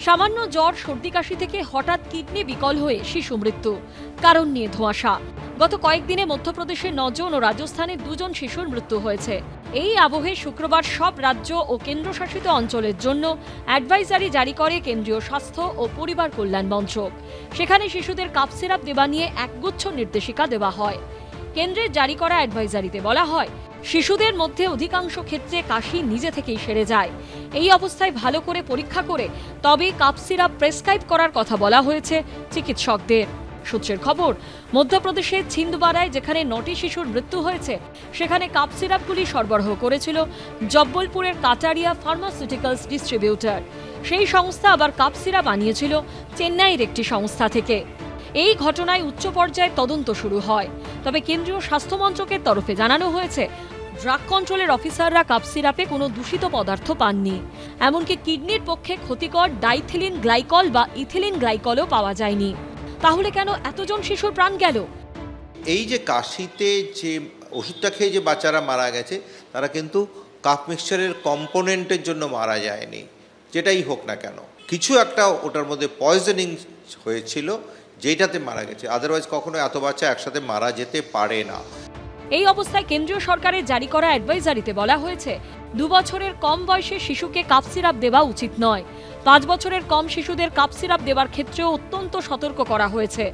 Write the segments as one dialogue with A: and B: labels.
A: সামান্য জ্বর সর্দি কাশি থেকে হঠাৎ কিডনি বিকল হয়ে শিশু মৃত্যু, কারণ নিয়ে ধোঁয়াশা। গত কয়েকদিনে মধ্যপ্রদেশে 9 জন ও রাজস্থানে 2 জন শিশুর মৃত্যু হয়েছে। এই আবহে শুক্রবার সব রাজ্য ও কেন্দ্রশাসিত অঞ্চলের জন্য অ্যাডভাইজারি জারি করে কেন্দ্রীয় স্বাস্থ্য ও পরিবার কল্যাণ মন্ত্রক। সেখানে শিশুদের কাপ সিরাপ দেওয়া নিয়ে একগুচ্ছ নির্দেশিকা দেওয়া হয়। কেন্দ্রের জারি করা অ্যাডভাইজারিতে বলা হয়, শিশুদের মধ্যে অধিকাংশ ক্ষেত্রে কাশি নিজে থেকেই সেরে যায়। এই অবস্থায় ভালো করে পরীক্ষা করে তবে কাপ সিরাপ প্রেসক্রাইব করার কথা বলা হয়েছে চিকিৎসকদের। সূত্রের খবর, মধ্যপ্রদেশের ছিন্দওয়াড়ায় যেখানে 9টি শিশুর মৃত্যু হয়েছে, সেখানে কাপ সিরাপগুলি সরবরাহ করেছিল জব্বলপুরের কাটারিয়া ফার্মাসিউটিক্যালস ডিস্ট্রিবিউটর। সেই সংস্থা আবার কাপ সিরাপ আনিয়েছিল চেন্নাইয়ের একটি সংস্থা থেকে। এই ঘটনায় উচ্চ পর্যায়ে তদন্ত শুরু হয়। তবে কেন্দ্রীয় স্বাস্থ্য মন্ত্রকের তরফে জানানো হয়েছে, ড্রাগ কন্ট্রোলের অফিসাররা কাপ সিরাপে কোনো দূষিত পদার্থ পাননি। এমনকি কিডনির পক্ষে ক্ষতিকর ডাইথিলিন গ্লাইকল বা ইথিলিন গ্লাইকলও পাওয়া যায়নি। তাহলে কেন এতজন শিশুর প্রাণ গেল?
B: এই যে কাশিতে যে ওষুধটা খেয়ে যে বাচ্চারা মারা গেছে, তারা কিন্তু কাপ মিক্সচারের কম্পোনেন্টের জন্য মারা যায়নি। যেটাই হোক না কেন, কিছু একটা ওটার মধ্যে পয়জনিং হয়েছিল, যেটাতে মারা গেছে। আদারওয়াইজ কখনো এত বাচ্চা একসাথে মারা যেতে পারে না।
A: এই অবস্থায় কেন্দ্রীয় সরকারের জারি করা অ্যাডভাইজারিতে বলা হয়েছে, 2 বছরের কম বয়সে শিশুকে কাপ সিরাপ দেওয়া উচিত নয়। 5 বছরের কম শিশুদের কাপ সিরাপ দেওয়ার ক্ষেত্রেও অত্যন্ত সতর্ক করা হয়েছে।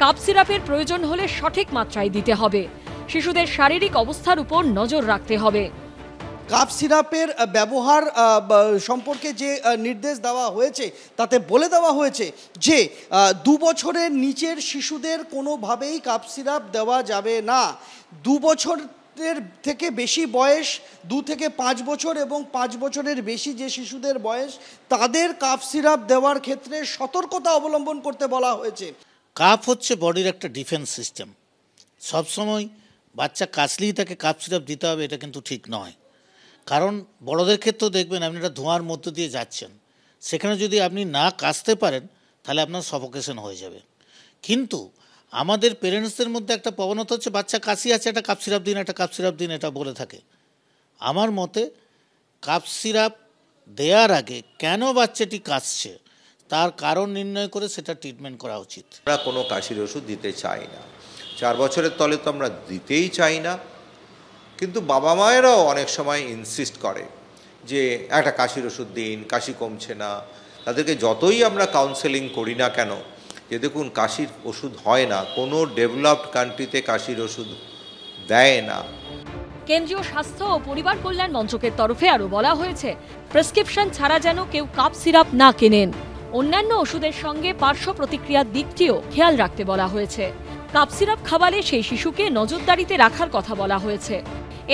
A: কাপ সিরাপের প্রয়োজন হলে সঠিক মাত্রায় দিতে হবে। শিশুদের শারীরিক অবস্থার উপর নজর রাখতে হবে।
C: কাপ সিরাপের ব্যবহার সম্পর্কে যে নির্দেশ দেওয়া হয়েছে, তাতে বলে দেওয়া হয়েছে যে 2 বছরের নিচের শিশুদের কোনোভাবেই কাপ সিরাপ দেওয়া যাবে না। 2 বছরের থেকে বেশি বয়স, 2 থেকে 5 বছর এবং 5 বছরের বেশি যে শিশুদের বয়স, তাদের কাপ সিরাপ দেওয়ার ক্ষেত্রে সতর্কতা অবলম্বন করতে বলা হয়েছে।
D: কাপ হচ্ছে বডির একটা ডিফেন্স সিস্টেম। সবসময় বাচ্চা কাশলেই তাকে কাপ সিরাপ দিতে হবে, এটা কিন্তু ঠিক নয়। কারণ বড়দের ক্ষেত্রেও দেখবেন, আপনি একটা ধোঁয়ার মধ্য দিয়ে যাচ্ছেন, সেখানে যদি আপনি না কাশতে পারেন তাহলে আপনার সফোকেশন হয়ে যাবে। কিন্তু আমাদের পেরেন্টসদের মধ্যে একটা প্রবণতা হচ্ছে, বাচ্চা কাশি আছে, একটা কাপ সিরাপ দিন, একটা কাপ সিরাপ দিন, এটা বলে থাকে। আমার মতে কাপ সিরাপ দেওয়ার আগে কেন বাচ্চাটি কাশছে তার কারণ নির্ণয় করে সেটা ট্রিটমেন্ট করা উচিত।
B: আমরা কোনো কাশির ওষুধ দিতে চাই না। 4 বছরের তলে তো আমরা দিতেই চাই না। কিন্তু বাবা মায়েরাও অনেক সময় ইনসিস্ট করে যে একটা কাশির ওষুধ দিন, কাশি কমছে না। তাদেরকে যতই আমরা কাউন্সেলিং করি না কেন, যে দেখুন কাশির ওষুধ হয় না, কোনো ডেভেলপড কান্ট্রিতে কাশির ওষুধ দেয় না।
A: কেন্দ্রীয় স্বাস্থ্য ও পরিবার কল্যাণ মন্ত্রকের তরফে আরও বলা হয়েছে, প্রেসক্রিপশন ছাড়া যেন কেউ কাপ সিরাপ না কেনেন। অন্যান্য ওষুধের সঙ্গে পার্শ্ব প্রতিক্রিয়ার দিকটিও খেয়াল রাখতে বলা হয়েছে। কাপ সিরাপ খাওয়ালে সেই শিশুকে নজরদারিতে রাখার কথা বলা হয়েছে।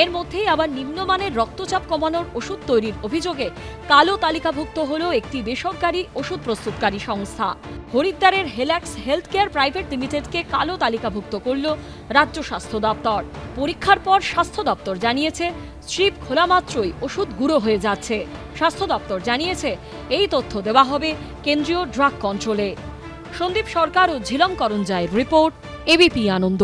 A: এর মধ্যেই আবার নিম্নমানের রক্তচাপ কমানোর ওষুধ তৈরির অভিযোগে কালো তালিকাভুক্ত হল একটি বেসরকারি ওষুধ প্রস্তুতকারী সংস্থা। হরিদ্বারের হেলাক্স হেলথ কেয়ার প্রাইভেট লিমিটেডকে কালো তালিকাভুক্ত করল রাজ্য স্বাস্থ্য দপ্তর। পরীক্ষার পর স্বাস্থ্য দপ্তর জানিয়েছে, স্ট্রিপ খোলা মাত্রই ওষুধ গুঁড়ো হয়ে যাচ্ছে। স্বাস্থ্য দপ্তর জানিয়েছে, এই তথ্য দেওয়া হবে কেন্দ্রীয় ড্রাগ কন্ট্রোলে। সন্দীপ সরকার ও ঝিলম করঞ্জায়ের রিপোর্ট, এবিপি আনন্দ।